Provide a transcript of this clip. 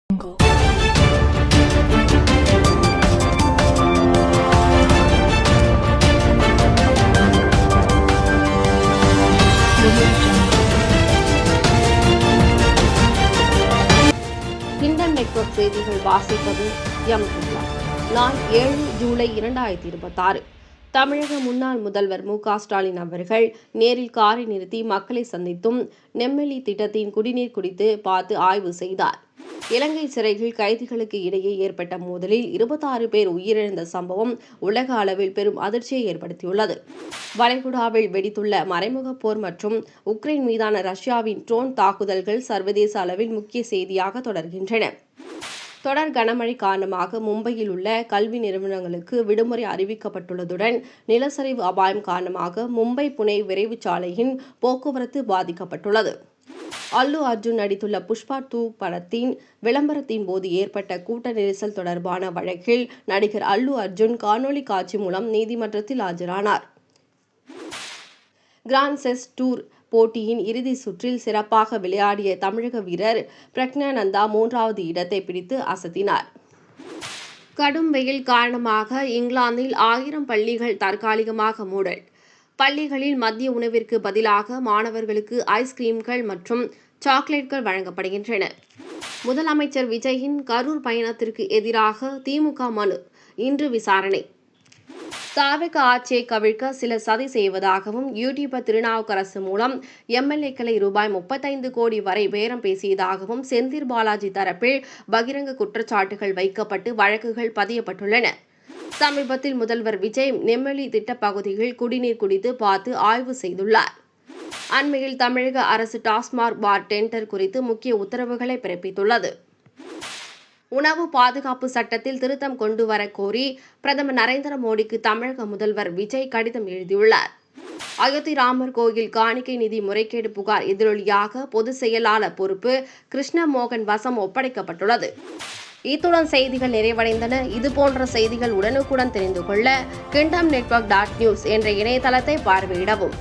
Kingdom network செய்திகள் வாசிப்பது யமுனா. நாள் 7 ஜூலை 2026. தமிழக முன்னாள் முதல்வர் மு.க.ஸ்டாலின் அவர்கள் நேரில் காரை நிறுத்தி மக்களை சந்தித்தும் நெம்மேலி திட்டத்தின் குடிநீர் குடித்து பார்த்து ஆய்வு செய்தார். இலங்கை சிறையில் கைதிகளுக்கு இடையே ஏற்பட்ட மோதலில் 26 பேர் உயிரிழந்த சம்பவம் உலக அளவில் பெரும் அதிர்ச்சியை ஏற்படுத்தியுள்ளது. வளைகுடாவில் வெடித்துள்ள மறைமுக போர் மற்றும் உக்ரைன் மீதான ரஷ்யாவின் ட்ரோன் தாக்குதல்கள் சர்வதேச அளவில் முக்கிய செய்தியாக தொடர்கின்றன. தொடர் கனமழை காரணமாக மும்பையில் உள்ள கல்வி நிறுவனங்களுக்கு விடுமுறை அறிவிக்கப்பட்டுள்ளதுடன் நிலச்சரிவு அபாயம் காரணமாக மும்பை புனே விரைவு சாலையின் போக்குவரத்து பாதிக்கப்பட்டுள்ளது. அல்லு அர்ஜுன் நடித்துள்ள புஷ்பா 2 படத்தின் விளம்பரத்தின் போது ஏற்பட்ட கூட்ட நெரிசல் தொடர்பான வழக்கில் நடிகர் அல்லு அர்ஜுன் காணொலி காட்சி மூலம் நீதிமன்றத்தில் ஆஜரானார். கிராண்ட் செஸ் டூர் போட்டியின் இறுதி சுற்றில் சிறப்பாக விளையாடிய தமிழக வீரர் பிரக்ஞானந்தா 3வது இடத்தை பிடித்து அசத்தினார். கடும் வெயில் காரணமாக இங்கிலாந்தில் 1000 பள்ளிகள் தற்காலிகமாக மூடல். பள்ளிகளில் மதிய உணவிற்கு பதிலாக மாணவர்களுக்கு ஐஸ்கிரீம்கள் மற்றும் சாக்லேட்கள் வழங்கப்படுகின்றன. முதலமைச்சர் விஜயின் கரூர் பயணத்திற்கு எதிராக திமுக மனு இன்று விசாரணை. தாவேக ஆட்சியை கவிழ்க்க சிலர் சதி செய்வதாகவும் யூடியூபர் திருநாவுக்கரசு மூலம் எம்எல்ஏக்களை ரூபாய் 35 கோடி வரை பேரம் பேசியதாகவும் செந்தில் பாலாஜி தரப்பில் பகிரங்க குற்றச்சாட்டுகள் வைக்கப்பட்டு வழக்குகள் பதியப்பட்டுள்ளன. சமீபத்தில் முதல்வர் விஜய் நெம்மேலி திட்டப் பகுதியில் குடிநீர் குடித்து பார்த்து ஆய்வு செய்துள்ளார். அண்மையில் தமிழக அரசு டாஸ்மாக் பார் டெண்டர் குறித்து முக்கிய உத்தரவுகளை பிறப்பித்துள்ளது. உணவு பாதுகாப்பு சட்டத்தில் திருத்தம் கொண்டு வர கோரி பிரதமர் நரேந்திர மோடிக்கு தமிழக முதல்வர் விஜய் கடிதம் எழுதியுள்ளார். அயோத்தி ராமர் கோயில் காணிக்கை நிதி முறைகேடு புகார் எதிரொலியாக பொதுச் செயலாளர் பொறுப்பு கிருஷ்ணமோகன் வசம் ஒப்படைக்கப்பட்டுள்ளது. இத்துடன் செய்திகள் நிறைவடைந்தன. இதுபோன்ற செய்திகள் உடனுக்குடன் தெரிந்து கொள்ள kingdomnetwork.news என்ற இணையதளத்தை பார்வையிடவும்.